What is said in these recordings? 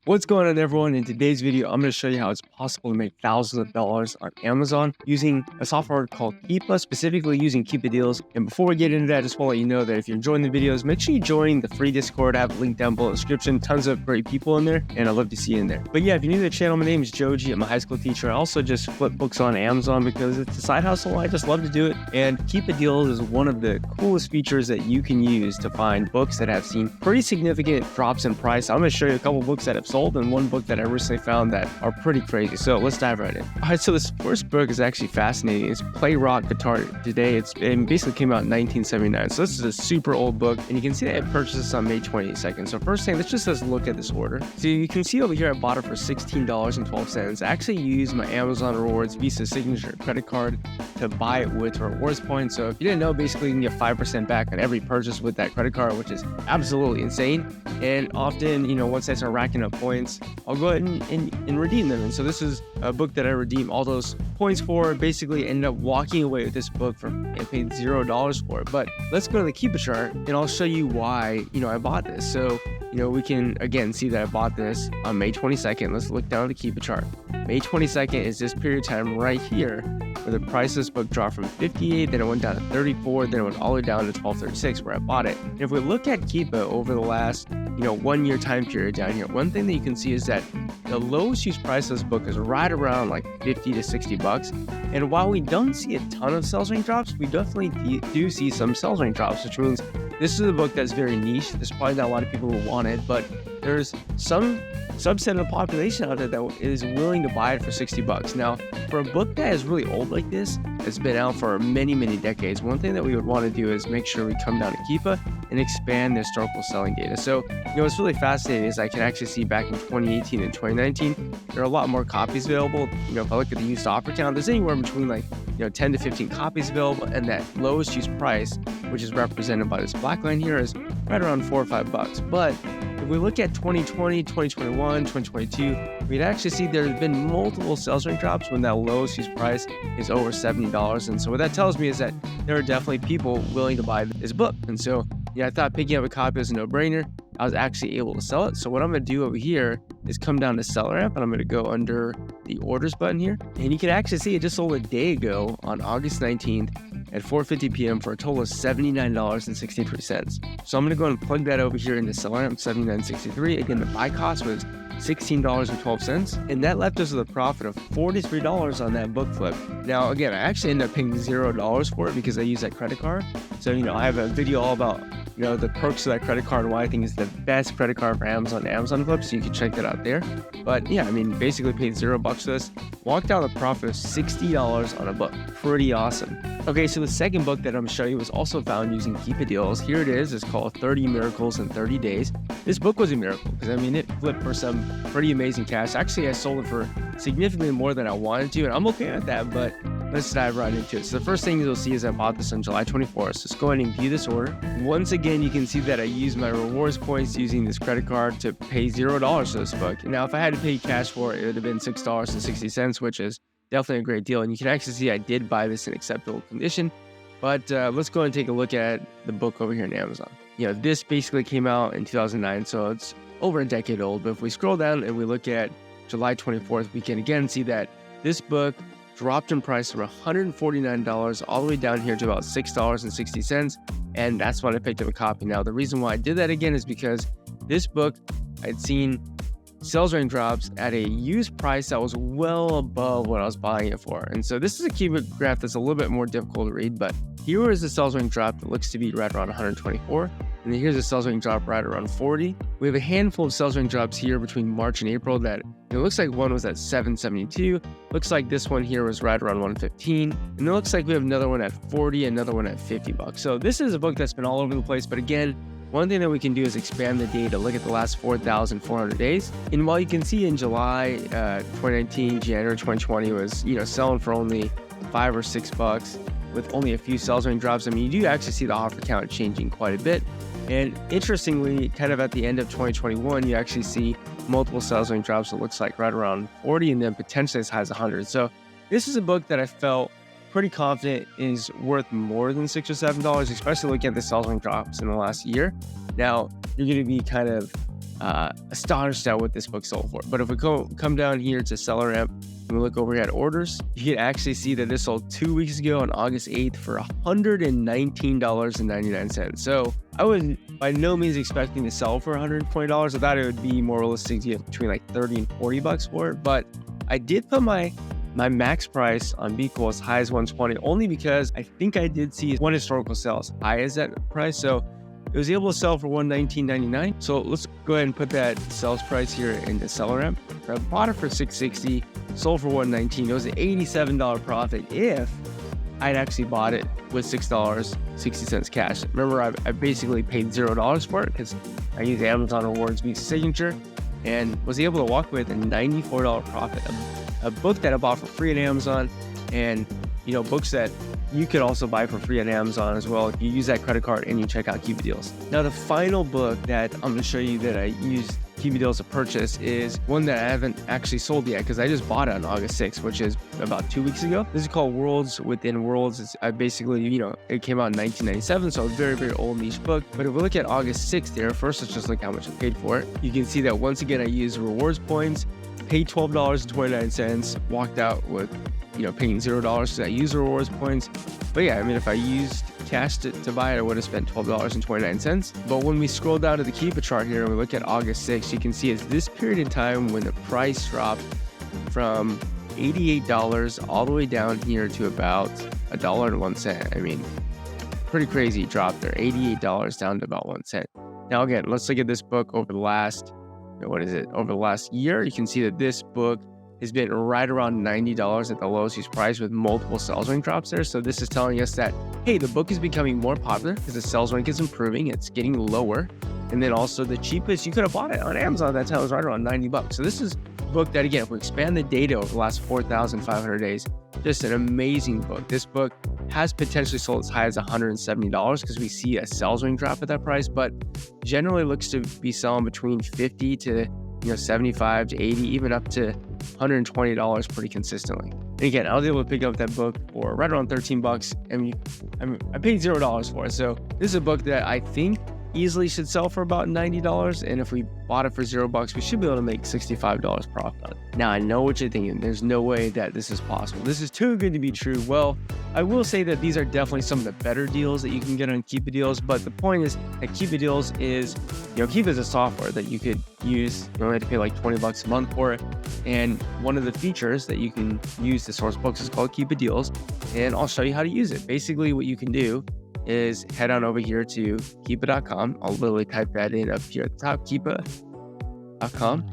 What's going on, everyone? In today's video, I'm going to show you how it's possible to make thousands of dollars on Amazon using a software called Keepa, specifically using Keepa deals. And before we get into that, I just want to let you know that if you're enjoying the videos, make sure you join the free Discord. I have a link down below in the description. Tons of great people in there, and I'd love to see you in there. But yeah, if you're new to the channel, my name is Joji. I'm a high school teacher. I also just flip books on Amazon because it's a side hustle. I just love to do it. And Keepa deals is one of the coolest features that you can use to find books that have seen pretty significant drops in price. I'm going to show you a couple books that have sold and one book that I recently found that are pretty crazy. So let's dive right in. All right, so this first book is actually fascinating. It's Play Rock Guitar Today. It basically came out in 1979. So this is a super old book, and you can see that I purchased this on May 22nd. So first thing, let's just look at this order. So you can see over here, I bought it for $16.12. I actually used my Amazon Rewards Visa Signature credit card to buy it with rewards points. So if you didn't know, basically you can get 5% back on every purchase with that credit card, which is absolutely insane. And often, once I start racking up points, I'll go ahead and redeem them. And so this is a book that I redeemed all those points for. Basically ended up walking away with this book and paid $0 for it. But let's go to the Keepa chart and I'll show you why, I bought this. So, we can again see that I bought this on May 22nd. Let's look down at the Keepa chart. May 22nd is this period of time right here where the price of this book dropped from 58, then it went down to 34, then it went all the way down to 1236 where I bought it. And if we look at Keepa over the last 1 year time period down here, one thing that you can see is that the lowest used price of this book is right around like 50 to 60 bucks. And while we don't see a ton of sales rank drops, we definitely do see some sales rank drops, which means this is a book that's very niche. There's probably not a lot of people who want it, but there's some subset of the population out there that is willing to buy it for 60 bucks. Now, for a book that is really old like this, it's been out for many, many decades, one thing that we would want to do is make sure we come down to Keepa and expand the historical selling data. So, what's really fascinating is I can actually see back in 2018 and 2019, there are a lot more copies available. If I look at the used offer count, there's anywhere between 10 to 15 copies available, and that lowest used price, which is represented by this black line here, is right around $4 or $5. But if we look at 2020, 2021, 2022, we'd actually see there's been multiple sales rank drops when that lowest used price is over $70. And so what that tells me is that there are definitely people willing to buy this book. And so, I thought picking up a copy was a no-brainer. I was actually able to sell it. So what I'm going to do over here is come down to Seller App, and I'm going to go under the orders button here. And you can actually see it just sold a day ago on August 19th at 4:50 p.m. for a total of $79.63. So I'm going to go and plug that over here into Seller App, $79.63. Again, the buy cost was $16.12, and that left us with a profit of $43 on that book flip. Now, again, I actually ended up paying $0 for it because I use that credit card. So, I have a video all about the perks of that credit card and why I think it's the best credit card for Amazon Flip, so you can check that out there. But yeah, basically paid $0 for this, walked out with a profit of $60 on a book. Pretty awesome. Okay, so the second book that I'm going to show you was also found using Keepa deals. Here it is. It's called 30 Miracles in 30 Days. This book was a miracle because it flipped for some pretty amazing cash. Actually, I sold it for significantly more than I wanted to, and I'm okay with that, but let's dive right into it. So the first thing you'll see is I bought this on July 24th. So let's go ahead and view this order. Once again, you can see that I used my rewards points using this credit card to pay $0 for this book. Now, if I had to pay cash for it, it would have been $6.60, which is definitely a great deal. And you can actually see I did buy this in acceptable condition. But let's go and take a look at the book over here in Amazon. This basically came out in 2009, so it's over a decade old. But if we scroll down and we look at July 24th, we can again see that this book dropped in price from $149 all the way down here to about $6.60. And that's when I picked up a copy. Now, the reason why I did that again is because this book, I'd seen sales rank drops at a used price that was well above what I was buying it for. And so this is a Keepa graph that's a little bit more difficult to read, but here is the sales rank drop that looks to be right around 124. And then here's a sales rank drop right around 40. We have a handful of sales rank drops here between March and April that it looks like one was at 772. Looks like this one here was right around 115. And it looks like we have another one at 40, another one at $50. So this is a book that's been all over the place. But again, one thing that we can do is expand the data, look at the last 4,400 days. And while you can see in July 2019, January 2020 was, selling for only $5 or $6 with only a few sales rank drops. You do actually see the offer count changing quite a bit. And interestingly, kind of at the end of 2021, you actually see multiple sales rank drops. It looks like right around 40 and then potentially as high as 100. So this is a book that I felt pretty confident is worth more than $6 or $7, especially looking at the sales rank drops in the last year. Now, you're going to be kind of astonished at what this book sold for. But if we come down here to seller amp and we look over here at orders, you can actually see that this sold 2 weeks ago on August 8th for $119.99. So I was by no means expecting to sell for $120. I thought it would be more realistic to get between like 30 and 40 bucks for it. But I did put my max price on Beagle as high as 120, only because I think I did see one historical sale as high as that price. So it was able to sell for $119.99. So let's go ahead and put that sales price here in the seller amp. I bought it for $660, sold for $119. It was an $87 profit if I'd actually bought it with $6.60 cash. Remember, I basically paid $0 for it because I used Amazon Rewards Visa Signature and was able to walk with a $94 profit. A book that I bought for free on Amazon, and books that you could also buy for free on Amazon as well if you use that credit card and you check out Keepa Deals. Now, the final book that I'm going to show you that I used Keepa Deals to purchase is one that I haven't actually sold yet because I just bought it on August 6th, which is about 2 weeks ago. This is called Worlds Within Worlds. It's basically, it came out in 1997, so a very, very old niche book. But if we look at August 6th here, first let's just look how much I paid for it. You can see that once again, I used rewards points, paid $12.29, walked out with paying $0 because I used rewards points. But yeah, I mean, if I used cash to buy it, I would have spent $12.29. But when we scroll down to the Keepa chart here and we look at August 6th, you can see it's this period in time when the price dropped from $88 all the way down here to about $1.01. I mean, pretty crazy drop there, $88 down to about 1 cent. Now again, let's look at this book over the last, over the last year. You can see that this book has been right around $90 at the lowest used price with multiple sales rank drops there. So this is telling us that, hey, the book is becoming more popular because the sales rank is improving. It's getting lower. And then also the cheapest, you could have bought it on Amazon at that time was right around 90 bucks. So this is a book that, again, if we expand the data over the last 4,500 days, just an amazing book. This book has potentially sold as high as $170 because we see a sales rank drop at that price, but generally looks to be selling between 50 to 75 to 80, even up to $120 pretty consistently. And again, I was able to pick up that book for right around 13 bucks. I paid $0 for it. So this is a book that I think easily should sell for about $90. And if we bought it for $0, we should be able to make $65 profit on it. Now, I know what you're thinking. There's no way that this is possible. This is too good to be true. Well, I will say that these are definitely some of the better deals that you can get on Keepa Deals. But the point is that Keepa Deals is, Keepa is a software that you could use. You only have to pay like 20 bucks a month for it. And one of the features that you can use to source books is called Keepa Deals. And I'll show you how to use it. Basically, what you can do is head on over here to Keepa.com. I'll literally type that in up here at the top, Keepa.com,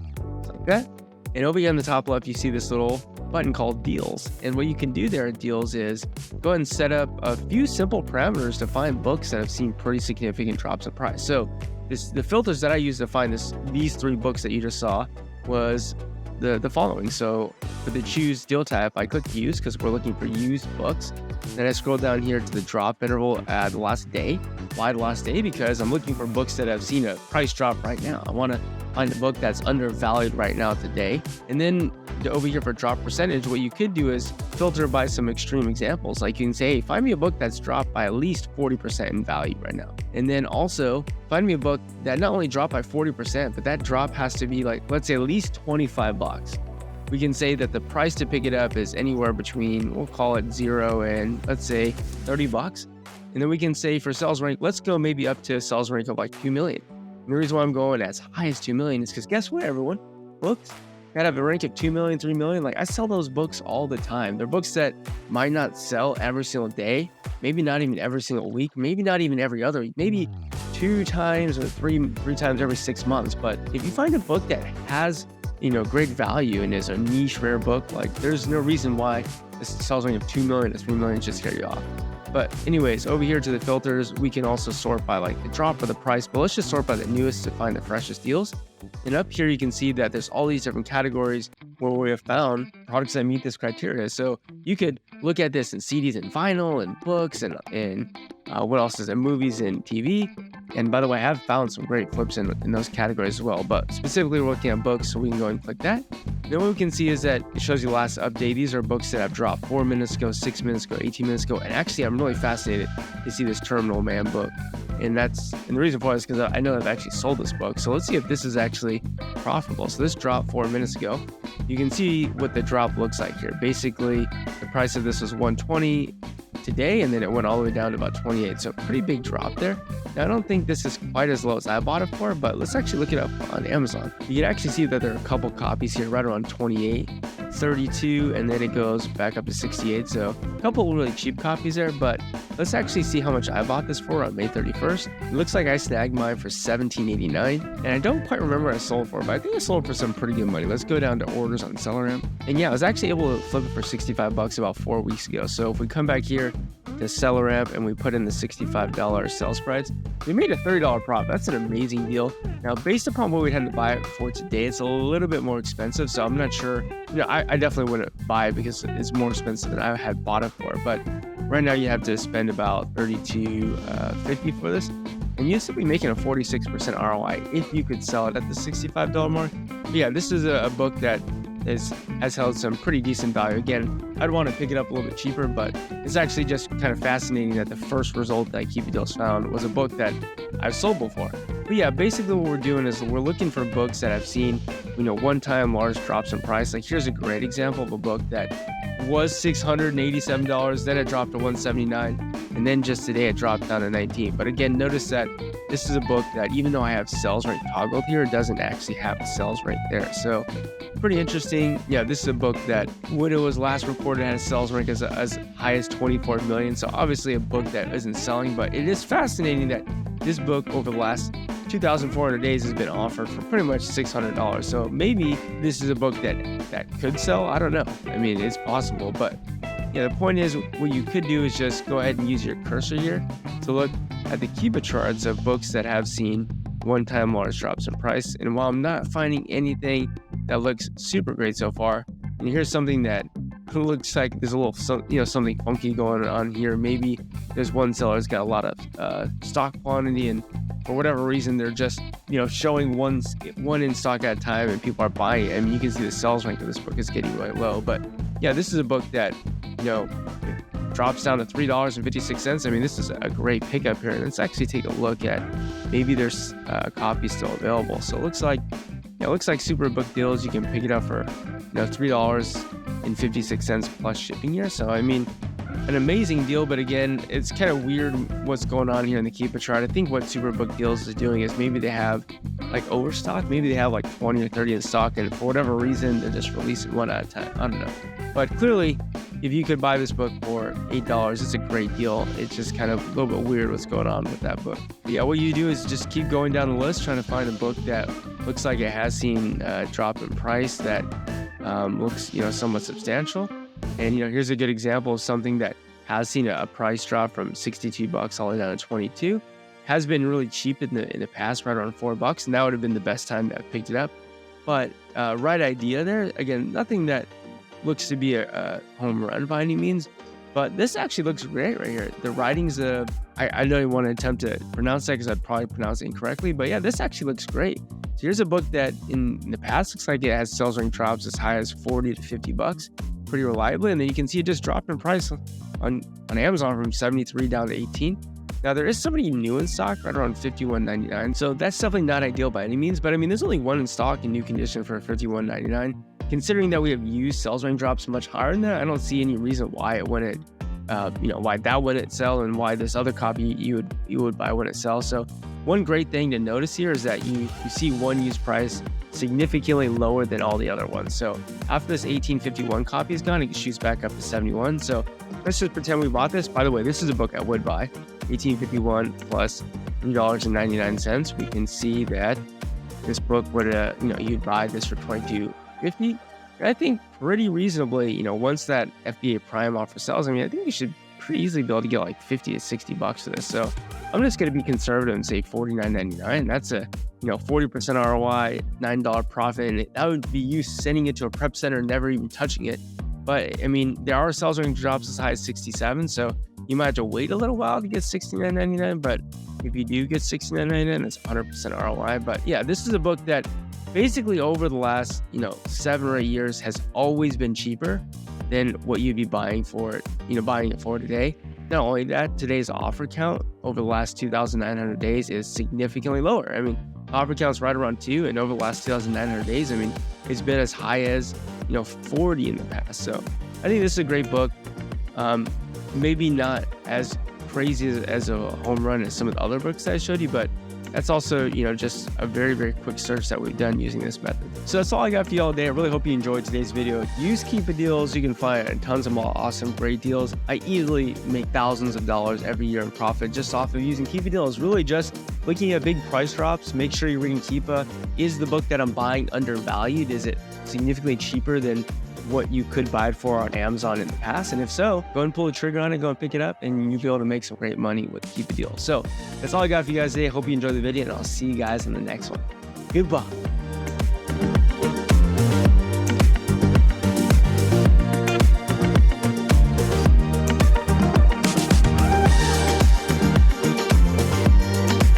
like that. And over here on the top left, you see this little button called Deals. And what you can do there at Deals is go ahead and set up a few simple parameters to find books that have seen pretty significant drops in price. So the filters that I used to find these 3 books that you just saw was the following. So for the choose deal type, I clicked use because we're looking for used books. Then I scroll down here to the drop interval at the last day. Why the last day? Because I'm looking for books that have seen a price drop right now. I want to find a book that's undervalued right now today. And then over here for drop percentage, what you could do is filter by some extreme examples. Like you can say, hey, find me a book that's dropped by at least 40% in value right now. And then also find me a book that not only dropped by 40%, but that drop has to be like, let's say at least 25 bucks. We can say that the price to pick it up is anywhere between, we'll call it 0 and let's say 30 bucks. And then we can say for sales rank, let's go maybe up to a sales rank of like 2 million. And the reason why I'm going as high as 2 million is because guess what, everyone? Books gotta have a rank of 2 million, 3 million. Like I sell those books all the time. They're books that might not sell every single day, maybe not even every single week, maybe not even every other week, maybe 2 times or three times every 6 months. But if you find a book that has great value and is a niche rare book, like there's no reason why this sales range of 2 million to 3 million should scare you off. But anyways, over here to the filters, we can also sort by like the drop or the price, but let's just sort by the newest to find the freshest deals. And up here, you can see that there's all these different categories where we have found products that meet this criteria. So you could look at this in CDs and vinyl and books and what else is it? Movies and TV. And by the way, I have found some great flips in those categories as well, but specifically we're looking at books, so we can go and click that. Then what we can see is that it shows you last update. These are books that have dropped 4 minutes ago, 6 minutes ago, 18 minutes ago. And actually, I'm really fascinated to see this Terminal Man book. And the reason for it is because I know I've actually sold this book. So let's see if this is actually profitable. So this dropped 4 minutes ago. You can see what the drop looks like here. Basically, the price of this was 120 today, and then it went all the way down to about 28. So pretty big drop there. Now, I don't think this is quite as low as I bought it for, but let's actually look it up on Amazon. You can actually see that there are a couple copies here right around 28, 32, and then it goes back up to 68. So a couple really cheap copies there, but let's actually see how much I bought this for on May 31st. It looks like I snagged mine for $17.89, and I don't quite remember what I sold for, but I think I sold for some pretty good money. Let's go down to orders on SellerAmp. And yeah, I was actually able to flip it for 65 bucks about 4 weeks ago. So if we come back here to SellerAmp and we put in the $65 sales price, we made a $30 profit. That's an amazing deal. Now, based upon what we had to buy it for today, it's a little bit more expensive. So I'm not sure. I definitely wouldn't buy it because it's more expensive than I had bought it for. But right now you have to spend about $32.50 for this. And you'd still be making a 46% ROI if you could sell it at the $65 mark. But yeah, this is a book that has held some pretty decent value. Again, I'd want to pick it up a little bit cheaper, but it's actually just kind of fascinating that the first result that Keepa Deals found was a book that I've sold before. But yeah, basically what we're doing is we're looking for books that have seen, one-time large drops in price. Like here's a great example of a book that was $687, then it dropped to $179, and then just today it dropped down to $19. But again, notice that this is a book that even though I have sales rank toggled here, it doesn't actually have the sales rank there. So pretty interesting. Yeah, this is a book that when it was last reported had a sales rank as high as 24 million. So obviously a book that isn't selling, but it is fascinating that this book over the last 2,400 days has been offered for pretty much $600. So maybe this is a book that could sell. I don't know. I mean, it's possible, but yeah, the point is what you could do is just go ahead and use your cursor here to look at the Keepa charts of books that have seen one-time large drops in price. And while I'm not finding anything that looks super great so far, and here's something that looks like there's a little, something funky going on here. Maybe there's one seller's got a lot of stock quantity, and for whatever reason, they're just, showing one in stock at a time, and people are buying it. I mean, you can see the sales rank of this book is getting really low. But yeah, this is a book that, drops down to $3.56. I mean, this is a great pickup here. Let's actually take a look at maybe there's a copy still available. So it looks like super book deals. You can pick it up for $3.56 plus shipping here. So I mean, an amazing deal. But again, it's kind of weird what's going on here in the Keepa chart. I think what Superbook Deals is doing is maybe they have like overstock. Maybe they have like 20 or 30 in stock, and for whatever reason, they're just releasing one at a time. I don't know. But clearly, if you could buy this book for $8, it's a great deal. It's just kind of a little bit weird what's going on with that book. But yeah, what you do is just keep going down the list, trying to find a book that looks like it has seen a drop in price that looks, somewhat substantial. And, here's a good example of something that has seen a price drop from $62 all the way down to $22. Has been really cheap in the past, right around $4, and that would have been the best time that I picked it up. But right idea there. Again, nothing that looks to be a home run by any means, but this actually looks great right here. The writings of, I know you want to attempt to pronounce that because I'd probably pronounce it incorrectly, but yeah, this actually looks great. So here's a book that in the past looks like it has sales rank drops as high as $40 to $50 pretty reliably, and then you can see it just dropped in price on Amazon from 73 down to 18. Now there is somebody new in stock right around $51.99, so that's definitely not ideal by any means, but I mean there's only one in stock in new condition for $51.99. Considering that we have used sales rank drops much higher than that, I don't see any reason why it wouldn't, why that wouldn't sell and why this other copy you would buy wouldn't sell. So one great thing to notice here is that you see one used price significantly lower than all the other ones. So after this 1851 copy is gone, it shoots back up to 71. So let's just pretend we bought this. By the way, this is a book I would buy. 1851 plus $3.99. We can see that this book would, you'd buy this for $22.50. I think pretty reasonably, once that FBA Prime offer sells, I think you should pretty easily be able to get like $50 to $60 for this. So I'm just going to be conservative and say $49.99. That's a 40% ROI, $9 profit, and that would be you sending it to a prep center and never even touching it. But there are sales range drops as high as 67, so You might have to wait a little while to get $69.99, but if you do get $69.99, it's 100% ROI. But yeah, this is a book that basically over the last 7 or 8 years has always been cheaper than what you'd be buying it for today. Not only that, today's offer count over the last 2,900 days is significantly lower. I mean, offer count's right around 2, and over the last 2,900 days, I mean, it's been as high as 40 in the past. So I think this is a great book. Maybe not as crazy as a home run as some of the other books that I showed you, but that's also, just a very, very quick search that we've done using this method. So that's all I got for you all today. I really hope you enjoyed today's video. Use Keepa deals. You can find tons of more awesome, great deals. I easily make thousands of dollars every year in profit just off of using Keepa deals. Really just looking at big price drops. Make sure you're reading Keepa. Is the book that I'm buying undervalued? Is it significantly cheaper than what you could buy it for on Amazon in the past? And if so, go and pull the trigger on it, go and pick it up, and you'll be able to make some great money with Keepa deals. So that's all I got for you guys today. I hope you enjoyed the video, and I'll see you guys in the next one. Goodbye.